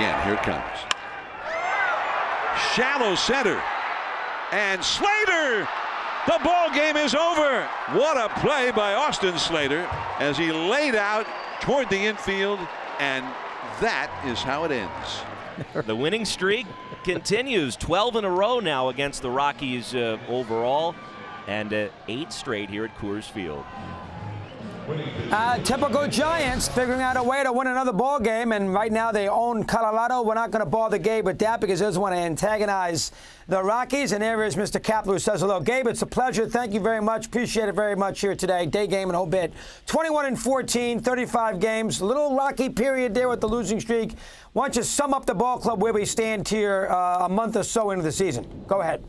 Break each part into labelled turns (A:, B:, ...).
A: again. Here it comes. Shallow center. And Slater! The ball game is over. What a play by Austin Slater as he laid out toward the infield, and that is how it ends.
B: The winning streak continues. 12 in a row now against the Rockies overall, and 8 straight here at Coors Field.
C: Typical Giants figuring out a way to win another ball game, and right now they own Colorado. We're not going to bother Gabe with that because he doesn't want to antagonize the Rockies. And there is Mr. Kapler who says hello. Gabe, it's a pleasure. Thank you very much. Appreciate it very much here today. Day game and a whole bit. 21-14, 35 games. A little rocky period there with the losing streak. Why don't you sum up the ball club where we stand here a month or so into the season? Go ahead.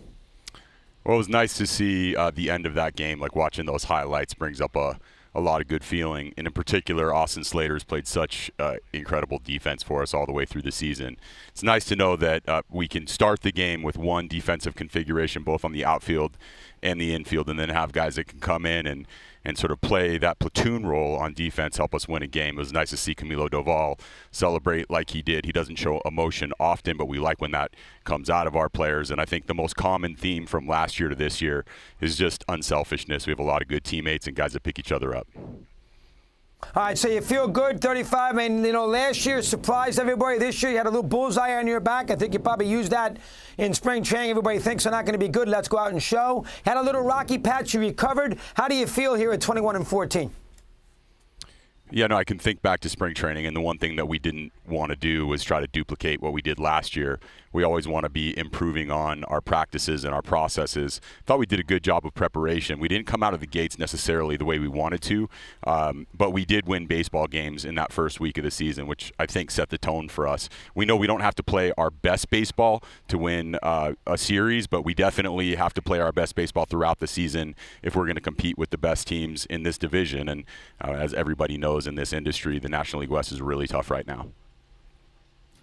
D: Well, it was nice to see the end of that game. Like watching those highlights brings up a lot of good feeling, and in particular, Austin Slater's played such incredible defense for us all the way through the season. It's nice to know that we can start the game with one defensive configuration, both on the outfield and the infield, and then have guys that can come in and sort of play that platoon role on defense, help us win a game. It was nice to see Camilo Doval celebrate like he did. He doesn't show emotion often, but we like when that comes out of our players. And I think the most common theme from last year to this year is just unselfishness. We have a lot of good teammates and guys that pick each other up.
C: All right, so you feel good, 35. I mean, last year surprised everybody. This year you had a little bullseye on your back. I think you probably used that in spring training. Everybody thinks they're not going to be good. Let's go out and show. Had a little rocky patch. You recovered. How do you feel here at 21-14?
D: Yeah, no, I can think back to spring training, and the one thing that we didn't want to do was try to duplicate what we did last year. We always want to be improving on our practices and our processes. Thought we did a good job of preparation. We didn't come out of the gates necessarily the way we wanted to, but we did win baseball games in that first week of the season, which I think set the tone for us. We know we don't have to play our best baseball to win a series, but we definitely have to play our best baseball throughout the season if we're going to compete with the best teams in this division. And as everybody knows in this industry, the National League West is really tough right now.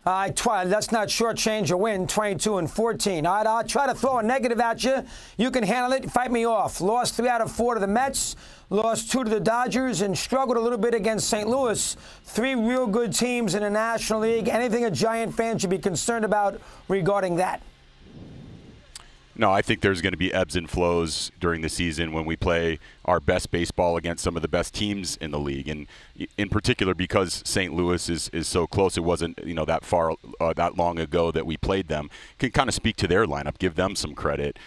C: Let's not shortchange your win, 22-14. All right, I'll try to throw a negative at you. You can handle it. Fight me off. Lost 3 out of 4 to the Mets, lost 2 to the Dodgers, and struggled a little bit against St. Louis. 3 real good teams in the National League. Anything a Giant fan should be concerned about regarding that?
D: No, I think there's going to be ebbs and flows during the season when we play our best baseball against some of the best teams in the league, and in particular because St. Louis is so close. It wasn't that far that long ago that we played them. Can kind of speak to their lineup, give them some credit.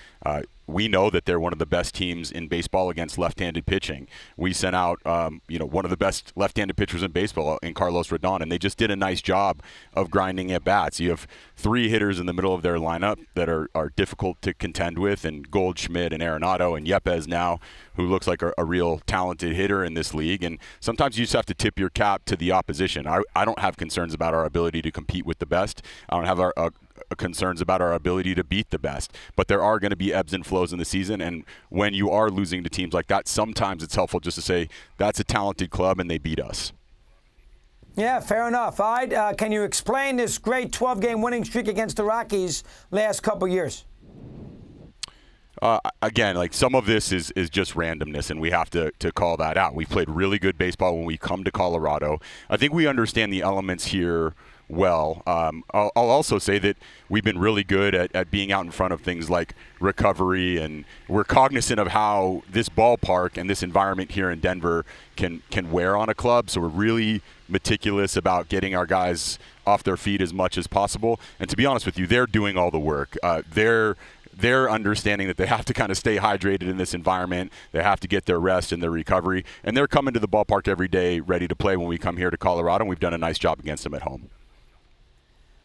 D: We know that they're one of the best teams in baseball against left-handed pitching. We sent out, one of the best left-handed pitchers in baseball in Carlos Rodon, and they just did a nice job of grinding at bats. You have 3 hitters in the middle of their lineup that are difficult to contend with, and Goldschmidt and Arenado and Yepez now, who looks like a real talented hitter in this league. And sometimes you just have to tip your cap to the opposition. I don't have concerns about our ability to compete with the best. I don't have concerns about our ability to beat the best, but there are going to be ebbs and flows in the season, and when you are losing to teams like that, sometimes it's helpful just to say that's a talented club and they beat us.
C: Yeah, fair enough. All right, can you explain this great 12-game winning streak against the Rockies last couple years?
D: Again, like some of this is just randomness, and we have to call that out. We've played really good baseball when we come to Colorado. I think we understand the elements here well. I'll also say that we've been really good at being out in front of things like recovery, and we're cognizant of how this ballpark and this environment here in Denver can wear on a club. So we're really meticulous about getting our guys off their feet as much as possible. And to be honest with you, they're doing all the work. They're understanding that they have to kind of stay hydrated in this environment. They have to get their rest and their recovery. And they're coming to the ballpark every day ready to play when we come here to Colorado, and we've done a nice job against them at home.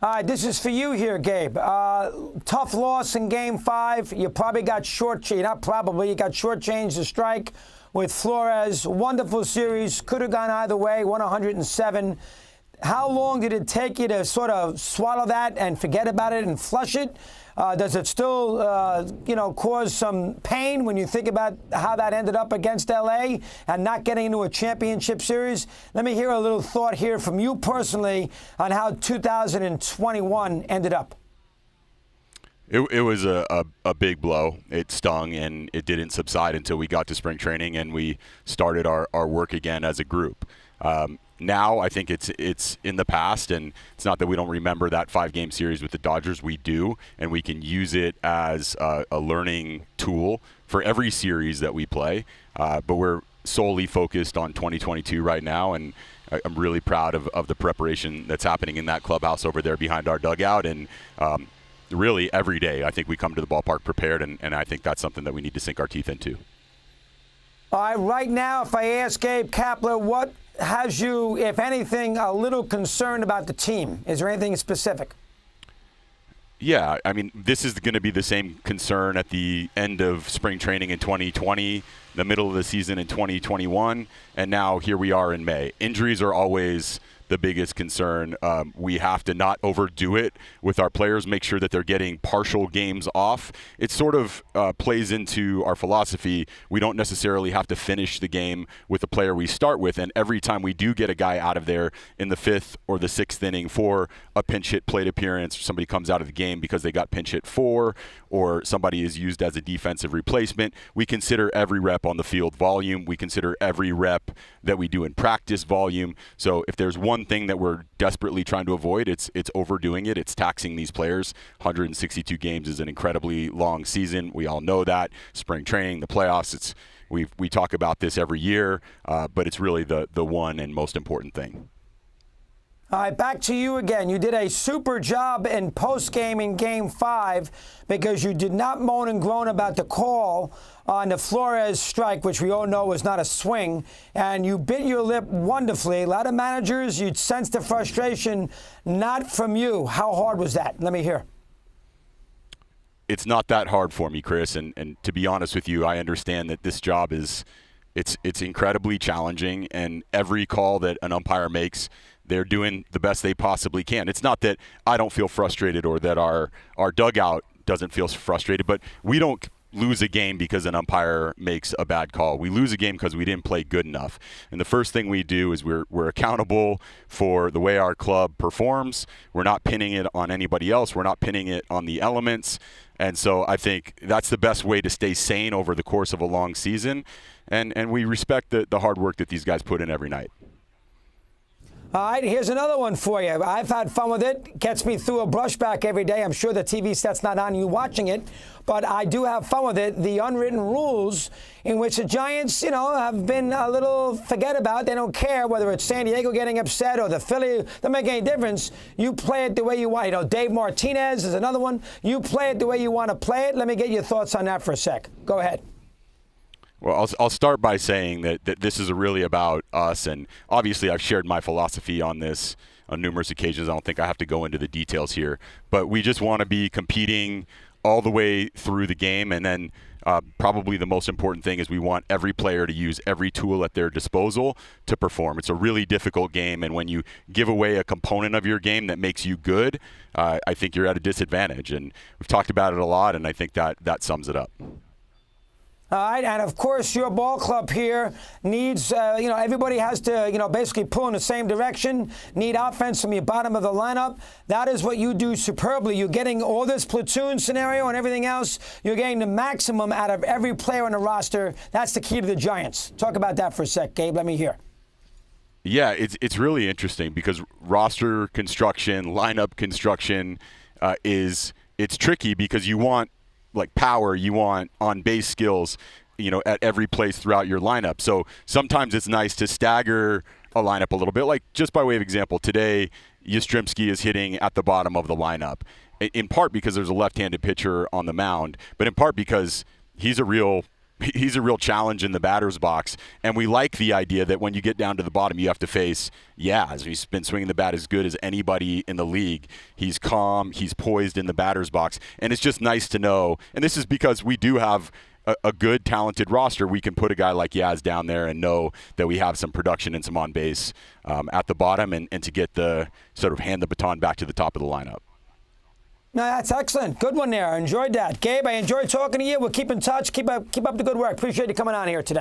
C: All right, this is for you here, Gabe. Tough loss in Game 5. You probably got shortchanged. Not probably. You got shortchanged the strike with Flores. Wonderful series. Could have gone either way. 107. How long did it take you to sort of swallow that and forget about it and flush it? Does it still, cause some pain when you think about how that ended up against L.A. and not getting into a championship series? Let me hear a little thought here from you personally on how 2021 ended up.
D: It was a big blow. It stung, and it didn't subside until we got to spring training and we started our work again as a group. now. I think it's in the past, and it's not that we don't remember that 5-game series with the Dodgers. We do, and we can use it as a learning tool for every series that we play. But we're solely focused on 2022 right now, and I'm really proud of the preparation that's happening in that clubhouse over there behind our dugout. And really every day, I think we come to the ballpark prepared, and I think that's something that we need to sink our teeth into.
C: All right, right now, if I ask Gabe Kapler, what has you, if anything, a little concerned about the team? Is there anything specific?
D: Yeah, I mean, this is going to be the same concern at the end of spring training in 2020, the middle of the season in 2021, and now here we are in May. Injuries are always the biggest concern. We have to not overdo it with our players, make sure that they're getting partial games off. It sort of plays into our philosophy. We don't necessarily have to finish the game with the player we start with, and every time we do get a guy out of there in the 5th or the 6th inning for a pinch hit plate appearance, or somebody comes out of the game because they got pinch hit 4, or somebody is used as a defensive replacement, we consider every rep on the field volume. We consider every rep that we do in practice volume. So if there's one thing that we're desperately trying to avoid, it's overdoing it. It's taxing these players. 162 games is an incredibly long season. We all know that. Spring training, the playoffs, we talk about this every year, but it's really the one and most important thing.
C: All right, back to you again. You did a super job in post-game in Game 5 because you did not moan and groan about the call on the Flores strike, which we all know was not a swing, and you bit your lip wonderfully. A lot of managers, you'd sense the frustration, not from you. How hard was that? Let me hear.
D: It's not that hard for me, Chris, and to be honest with you, I understand that this job is it's incredibly challenging, and every call that an umpire makes, they're doing the best they possibly can. It's not that I don't feel frustrated or that our dugout doesn't feel frustrated, but we don't lose a game because an umpire makes a bad call. We lose a game because we didn't play good enough. And the first thing we do is we're accountable for the way our club performs. We're not pinning it on anybody else. We're not pinning it on the elements. And so I think that's the best way to stay sane over the course of a long season. And we respect the hard work that these guys put in every night.
C: All right, here's another one for you. I've had fun with it. Gets me through a brushback every day. I'm sure the TV set's not on you watching it, but I do have fun with it. The unwritten rules in which the Giants, have been a little forget about. They don't care whether it's San Diego getting upset or the Philly. Doesn't make any difference. You play it the way you want. Dave Martinez is another one. You play it the way you want to play it. Let me get your thoughts on that for a sec. Go ahead.
D: Well, I'll start by saying that this is really about us, and obviously I've shared my philosophy on this on numerous occasions. I don't think I have to go into the details here, but we just want to be competing all the way through the game, and then probably the most important thing is we want every player to use every tool at their disposal to perform. It's a really difficult game, and when you give away a component of your game that makes you good, I think you're at a disadvantage, and we've talked about it a lot, and I think that sums it up.
C: All right, and of course your ball club here needs, everybody has to, basically pull in the same direction, need offense from your bottom of the lineup. That is what you do superbly. You're getting all this platoon scenario and everything else. You're getting the maximum out of every player on the roster. That's the key to the Giants. Talk about that for a sec, Gabe. Let me hear.
D: Yeah, it's really interesting because roster construction, lineup construction it's tricky because you want like power, you want on-base skills, at every place throughout your lineup. So sometimes it's nice to stagger a lineup a little bit. Like just by way of example, today Yastrzemski is hitting at the bottom of the lineup, in part because there's a left-handed pitcher on the mound, but in part because he's a real challenge in the batter's box, and we like the idea that when you get down to the bottom, you have to face Yaz. He's been swinging the bat as good as anybody in the league. He's calm, he's poised in the batter's box, and it's just nice to know. And this is because we do have a good, talented roster. We can put a guy like Yaz down there and know that we have some production and some on base at the bottom, and to get the sort of hand the baton back to the top of the lineup.
C: No, that's excellent. Good one there. I enjoyed that. Gabe, I enjoyed talking to you. We'll keep in touch. Keep up the good work. Appreciate you coming on here today.